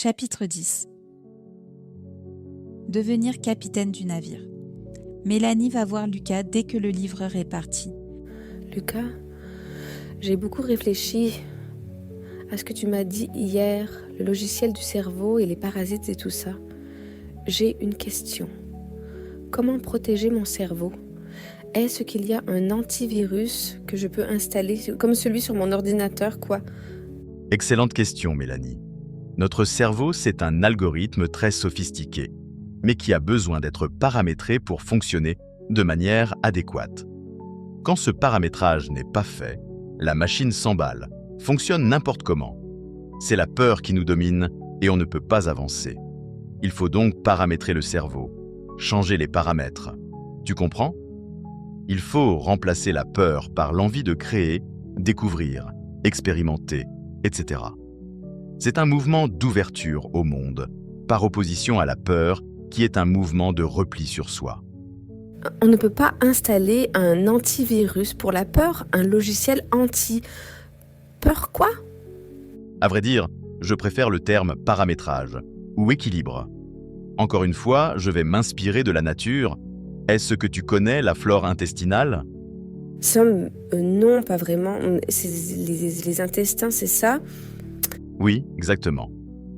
Chapitre 10. Devenir capitaine du navire. Mélanie va voir Lucas dès que le livreur est parti. Lucas, j'ai beaucoup réfléchi à ce que tu m'as dit hier, le logiciel du cerveau et les parasites et tout ça. J'ai une question. Comment protéger mon cerveau ? Est-ce qu'il y a un antivirus que je peux installer, comme celui sur mon ordinateur, quoi ? Excellente question, Mélanie. Notre cerveau, c'est un algorithme très sophistiqué, mais qui a besoin d'être paramétré pour fonctionner de manière adéquate. Quand ce paramétrage n'est pas fait, la machine s'emballe, fonctionne n'importe comment. C'est la peur qui nous domine et on ne peut pas avancer. Il faut donc paramétrer le cerveau, changer les paramètres. Tu comprends ? Il faut remplacer la peur par l'envie de créer, découvrir, expérimenter, etc. C'est un mouvement d'ouverture au monde, par opposition à la peur, qui est un mouvement de repli sur soi. On ne peut pas installer un antivirus pour la peur, un logiciel anti-peur quoi ? À vrai dire, je préfère le terme paramétrage ou équilibre. Encore une fois, je vais m'inspirer de la nature. Est-ce que tu connais la flore intestinale ? Non, pas vraiment. C'est les intestins, c'est ça ? Oui, exactement.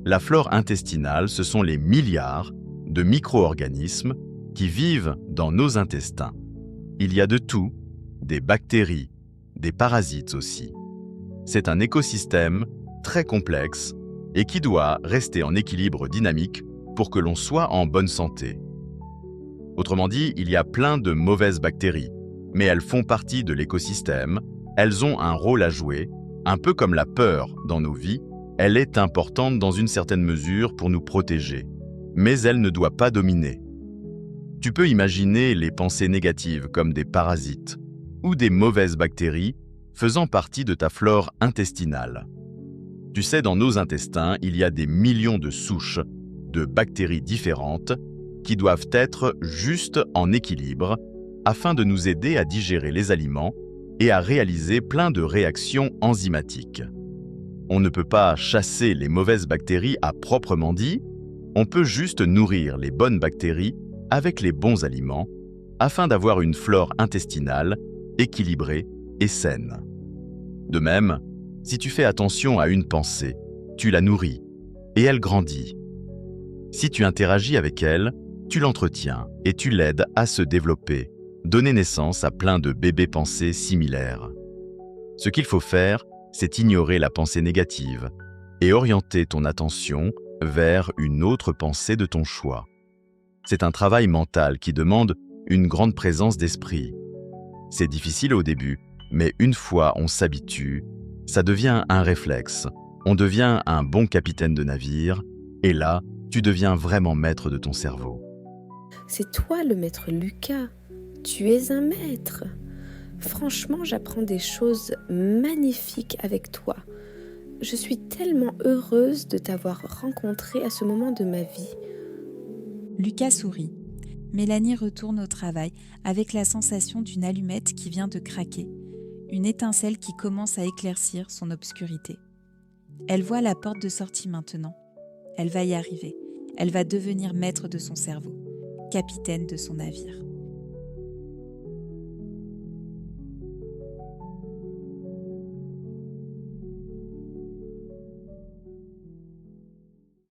La flore intestinale, ce sont les milliards de micro-organismes qui vivent dans nos intestins. Il y a de tout, des bactéries, des parasites aussi. C'est un écosystème très complexe et qui doit rester en équilibre dynamique pour que l'on soit en bonne santé. Autrement dit, il y a plein de mauvaises bactéries, mais elles font partie de l'écosystème, elles ont un rôle à jouer, un peu comme la peur dans nos vies, elle est importante dans une certaine mesure pour nous protéger, mais elle ne doit pas dominer. Tu peux imaginer les pensées négatives comme des parasites ou des mauvaises bactéries faisant partie de ta flore intestinale. Tu sais, dans nos intestins, il y a des millions de souches de bactéries différentes qui doivent être juste en équilibre afin de nous aider à digérer les aliments et à réaliser plein de réactions enzymatiques. On ne peut pas chasser les mauvaises bactéries à proprement dit, on peut juste nourrir les bonnes bactéries avec les bons aliments afin d'avoir une flore intestinale équilibrée et saine. De même, si tu fais attention à une pensée, tu la nourris et elle grandit. Si tu interagis avec elle, tu l'entretiens et tu l'aides à se développer, donner naissance à plein de bébés pensées similaires. Ce qu'il faut faire, c'est ignorer la pensée négative et orienter ton attention vers une autre pensée de ton choix. C'est un travail mental qui demande une grande présence d'esprit. C'est difficile au début, mais une fois on s'habitue, ça devient un réflexe. On devient un bon capitaine de navire et là, tu deviens vraiment maître de ton cerveau. C'est toi le maître Lucas. Tu es un maître. Franchement, j'apprends des choses magnifiques avec toi. Je suis tellement heureuse de t'avoir rencontré à ce moment de ma vie. Lucas sourit. Mélanie retourne au travail avec la sensation d'une allumette qui vient de craquer, une étincelle qui commence à éclaircir son obscurité. Elle voit la porte de sortie maintenant. Elle va y arriver. Elle va devenir maître de son cerveau, capitaine de son navire.